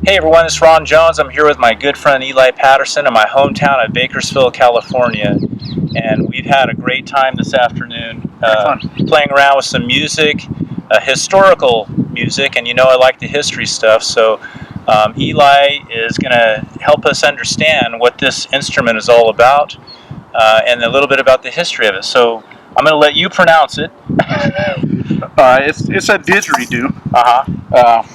Hey everyone, it's Ron Jones. I'm here with my good friend Eli Patterson in my hometown of Bakersfield, California. And we've had a great time this afternoon playing around with some music, historical music, and you know I like the history stuff. So Eli is going to help us understand what this instrument is all about and a little bit about the history of it. So I'm going to let you pronounce it. It's a didgeridoo.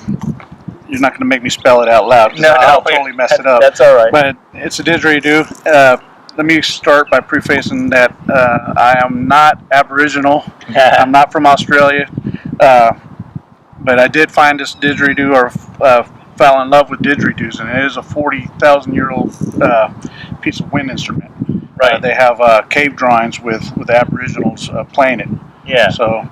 You're not going to make me spell it out loud. No, I'll totally mess it up. That's all right. But it's a didgeridoo. Let me start by prefacing that I am not Aboriginal. I'm not from Australia. But I did find this didgeridoo, or fell in love with didgeridoos, and it is a 40,000-year-old piece of wind instrument. Right. They have cave drawings with Aboriginals playing it. Yeah. So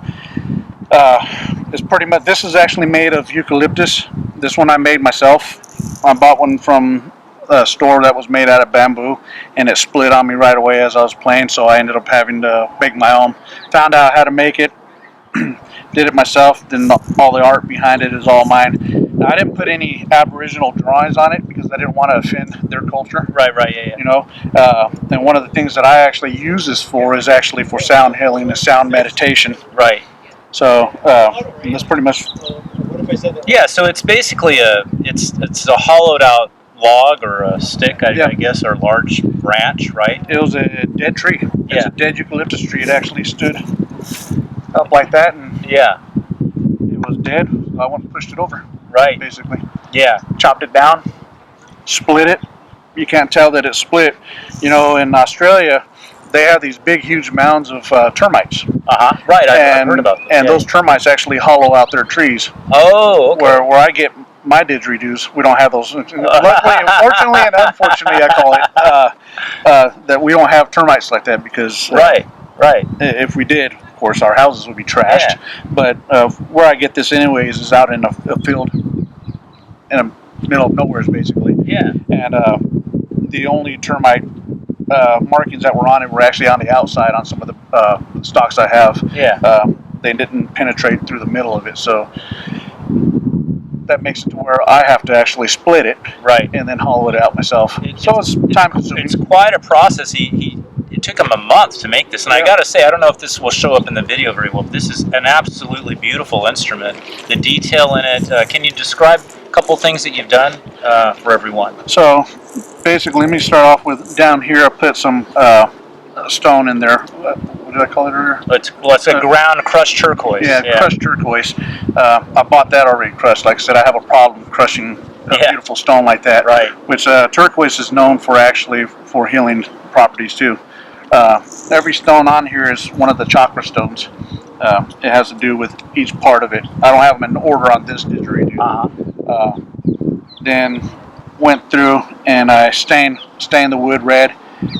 it's pretty much. This is actually made of eucalyptus. This one I made myself. I bought one from a store that was made out of bamboo, and it split on me right away as I was playing, so I ended up having to make my own. Found out how to make it, did it myself, then all the art behind it is all mine. Now, I didn't put any Aboriginal drawings on it because I didn't want to offend their culture. Right, yeah. You know, and one of the things that I actually use this for is actually for sound healing and sound meditation. Right. So that's pretty much. Yeah, so it's basically it's a hollowed out log or a stick, I guess, or a large branch, right? It was a dead tree. Yeah. It's a dead eucalyptus tree. It actually stood up like that, and it was dead. So I went and pushed it over. Right. Basically. Yeah. Chopped it down, split it. You can't tell that it split. You know, in Australia, they have these big, huge mounds of termites. Right. I've heard about that. And those termites actually hollow out their trees. Oh, okay. Where I get my didgeridoos, we don't have those. Luckily, unfortunately, and unfortunately, I call it, that we don't have termites like that because right. If we did, of course, our houses would be trashed. Yeah. But where I get this anyways is out in a field in the middle of nowhere, basically. Yeah. And the only termite markings that were on it were actually on the outside on some of the stalks I have. Yeah. They didn't penetrate through the middle of it, so that makes it to where I have to actually split it, right, and then hollow it out myself. It's time consuming. It's quite a process. It took him a month to make this, and I gotta say, I don't know if this will show up in the video very well, but this is an absolutely beautiful instrument. The detail in it. Can you describe a couple things that you've done for everyone? So basically, let me start off with down here. I put some stone in there. What did I call it earlier? It's a ground crushed turquoise. Yeah, crushed turquoise. I bought that already crushed. Like I said, I have a problem crushing a beautiful stone like that. Right. Which turquoise is known for for healing properties too. Every stone on here is one of the chakra stones. It has to do with each part of it. I don't have them in order on this didgeridoo. Then went through and I stained the wood red.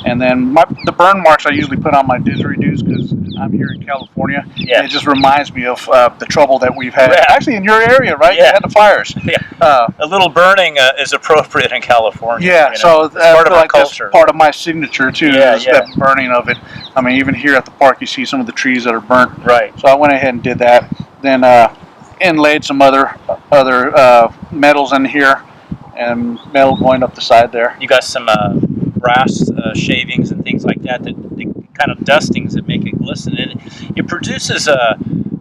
And then the burn marks I usually put on my didgeridoos because I'm here in California. Yeah. And it just reminds me of the trouble that we've had. Yeah. Actually, in your area, right? Yeah. You had the fires. Yeah. A little burning is appropriate in California. Yeah. You know? So it's part of our like culture. That's part of my signature too. Is that burning of it. I mean, even here at the park, you see some of the trees that are burnt. Right. So I went ahead and did that. Then inlaid some other metals in here, and metal going up the side there. You got some brass shavings and things like that, the kind of dustings that make it glisten. And it produces, of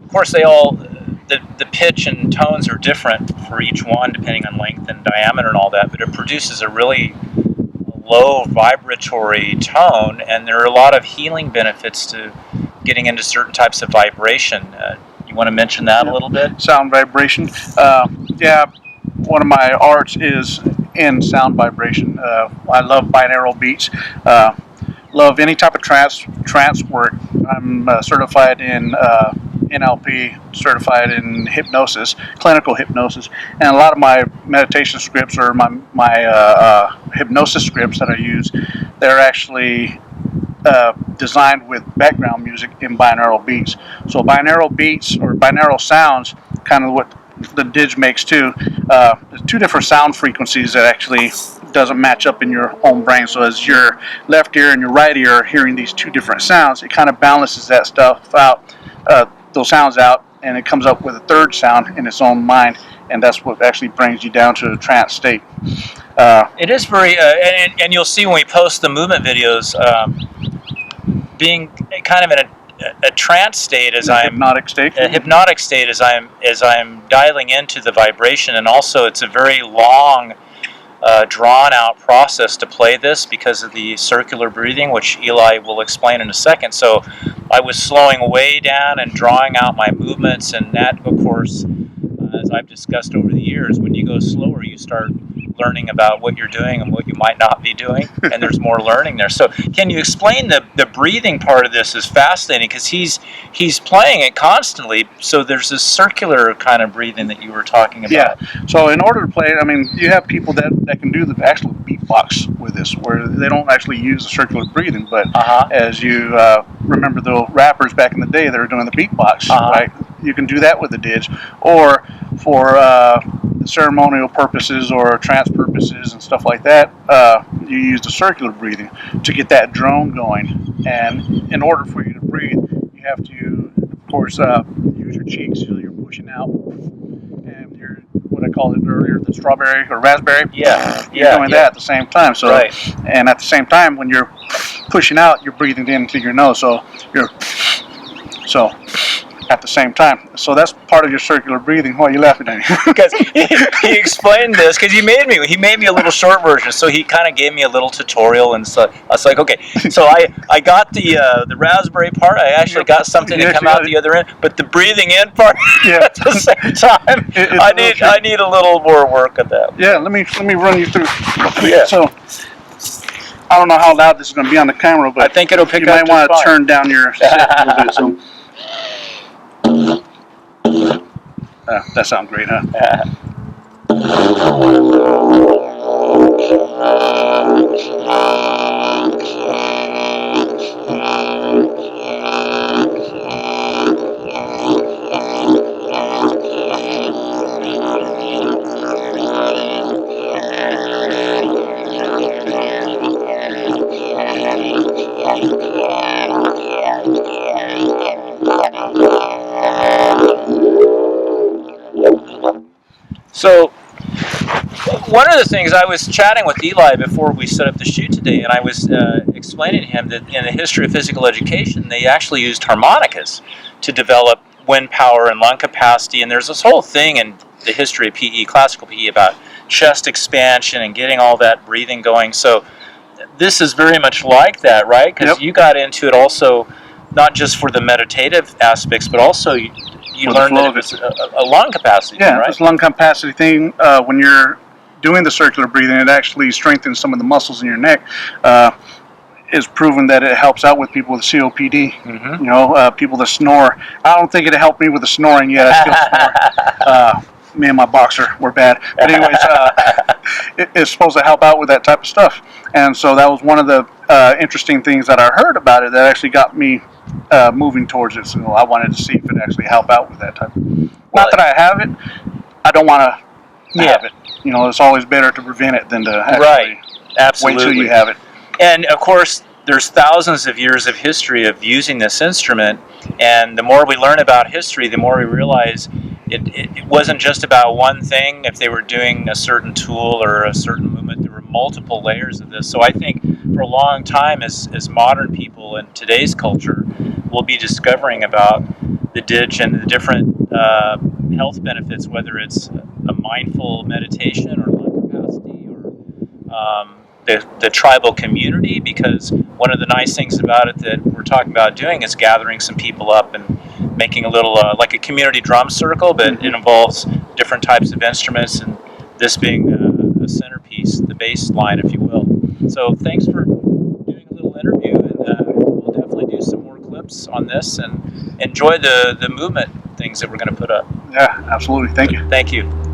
course, they all, the pitch and tones are different for each one depending on length and diameter and all that, but it produces a really low vibratory tone, and there are a lot of healing benefits to getting into certain types of vibration. You want to mention that a little bit? Sound vibration. One of my arts is in sound vibration. I love binaural beats. Love any type of trance work. I'm certified in NLP, certified in hypnosis, clinical hypnosis, and a lot of my meditation scripts or my hypnosis scripts that I use, they're actually designed with background music in binaural beats. So binaural beats or binaural sounds, kind of what the Didge makes too. There's two different sound frequencies that actually doesn't match up in your own brain. So as your left ear and your right ear are hearing these two different sounds, it kind of balances that stuff out, those sounds out, and it comes up with a third sound in its own mind. and that's what actually brings you down to a trance state. It is very, and you'll see when we post the movement videos, being kind of in a trance state as I'm hypnotic state. A hypnotic state as I'm dialing into the vibration, and also it's a very long, drawn out process to play this because of the circular breathing, which Eli will explain in a second. So I was slowing way down and drawing out my movements, and that, of course, as I've discussed over the years, when you go slower, you start learning about what you're doing and what you might not be doing, and there's more learning there. So can you explain the breathing part of this? Is fascinating because he's playing it constantly, so there's this circular kind of breathing that you were talking about. Yeah, so in order to play it, I mean, you have people that can do the actual beatbox with this, where they don't actually use the circular breathing, but as you remember the rappers back in the day, they were doing the beatbox, right? You can do that with the didge, or for ceremonial purposes or trance purposes and stuff like that, you use the circular breathing to get that drone going. And in order for you to breathe, you have to, of course, use your cheeks, so you're pushing out, and you're, what I called it earlier, the strawberry or raspberry. You're doing that at the same time. So, and at the same time, when you're pushing out, you're breathing in through your nose. So at the same time. So that's part of your circular breathing. Why are you laughing at me? Because he explained this, because he made me a little short version. So he kind of gave me a little tutorial, and so I was like, okay. So I got the raspberry part. I actually got something to come out the other end, but the breathing in part at the same time, I need a little more work of that. Yeah, let me run you through. Yeah. So I don't know how loud this is going to be on the camera, but I think it'll pick up. You might want to turn down your set a little bit. So. That sounds great, huh? So one of the things, I was chatting with Eli before we set up the shoot today, and I was explaining to him that in the history of physical education, they actually used harmonicas to develop wind power and lung capacity, and there's this whole thing in the history of PE, classical PE, about chest expansion and getting all that breathing going. So this is very much like that, right? Because you got into it also not just for the meditative aspects, but also you learned that it was a lung capacity thing, right? This lung capacity thing, when you're doing the circular breathing, it actually strengthens some of the muscles in your neck. It's proven that it helps out with people with COPD. You know, people that snore. I don't think it helped me with the snoring yet. I still snore. Me and my boxer were bad. But anyways, it's supposed to help out with that type of stuff. And so that was one of the interesting things that I heard about it that actually got me moving towards it. So I wanted to see if it actually helped out with that type. Not that I have it. I don't want to have it. You know, it's always better to prevent it than to actually wait till you have it. And of course, there's thousands of years of history of using this instrument, and the more we learn about history, the more we realize it wasn't just about one thing. If they were doing a certain tool or a certain movement, there were multiple layers of this. So I think for a long time, as modern people in today's culture, we'll be discovering about the didge and the different health benefits, whether it's a mindful meditation or lung capacity or the tribal community, because one of the nice things about it that we're talking about doing is gathering some people up and making a little like a community drum circle, but it involves different types of instruments, and this being a centerpiece, the bass line, if you will. So thanks for doing a little interview, and we'll definitely do some more clips on this and enjoy the movement things that we're going to put up. Yeah, absolutely. Thank you. Thank you.